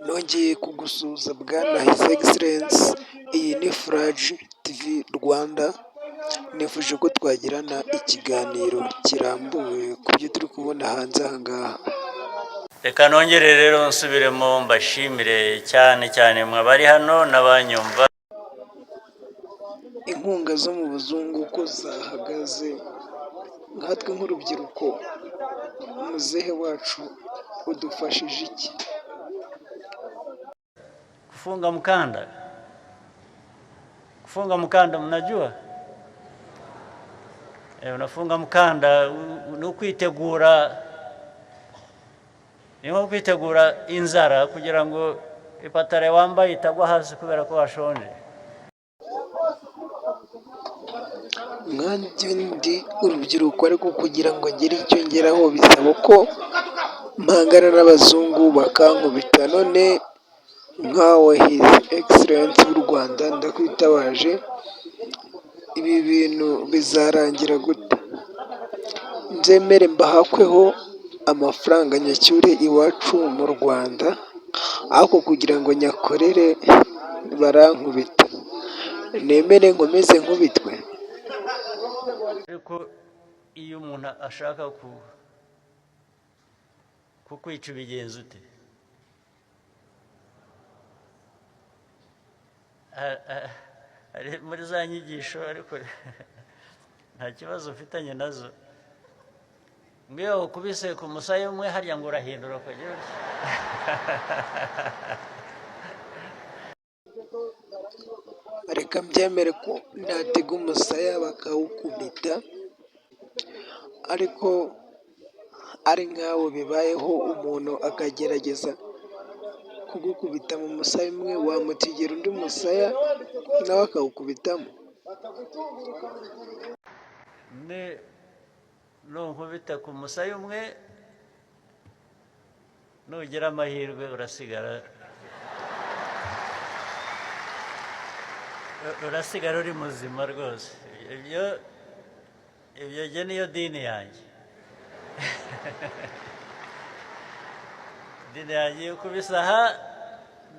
nongeye kugusuhuza bwana His Excellence, iyi ni Flash TV Rwanda, nifuje ko twagirana ikiganiro kirambuye ku byo turi kubona hanze aha ngaha. Reka nongere rero nsubiremo mbashimire cyane cyane mwabari hano n'abanyumva. Inkunga zo mu buzungu uko zahagaze, nkatwe nk'urubyiruko, muzehe wacu udufashije iki? Kufunga mkanda mnajua? Unafunga mkanda ni ukwitegura inzara kugira ngo ipataro wambaye itagwa hasi kubera ko washonje. Nkanjye ndi urubyiruko, ariko kugira ngo ngere icyo ngeraho bisaba ko mpangana n'abazungu bakankubita. None nkawe His Excellence w'u Rwanda ndakwitabaje, ibi bintu bizarangira gute? Nzemere mbahakweho amafaranga nyacyure iwacu mu Rwanda, ariko kugira ngo nyakorere barankubita. Nemere nkomeze nkubitwe? Ariko iyo umuntu ashaka kukwica ubigenza ute? Muri za nyigisho, ariko nta kibazo ufitanye nazo. Ngiyo ukubise ku musaya umwe harya ngo urahindura ukagira reka mbyemere ko natega umusaya bakawukubita, ariko ari nkawe bibayeho umuntu akagerageza kugukubita mu musaya umwe, wamutegera undi musaya nawe akawukubitamo? Nunkubita ku musaya umwe, nugira amahirwe urasigara uri muzima rwose. Ibyo jye niyo dini yanjye. Dini yanjye yo kubisa aha,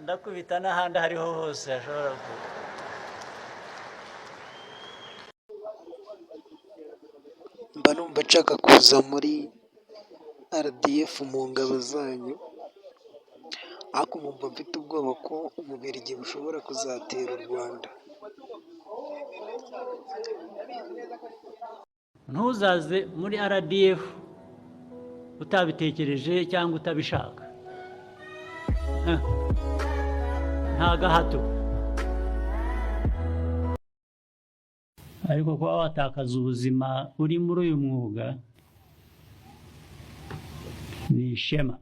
ndakubita n'ahandi hariho hose hashobora kuba. Mba numva nshaka kuza muri RDF mu ngabo zanyu, ariko numva mfite ubwoba ko Ububiligi bushobora kuzatera u Rwanda. Ntuzaze muri RDF utabitekereje cyangwa utabishaka. Nta gahato. Ariko kuba watakaza ubuzima uri muri uyu mwuga ni ishema.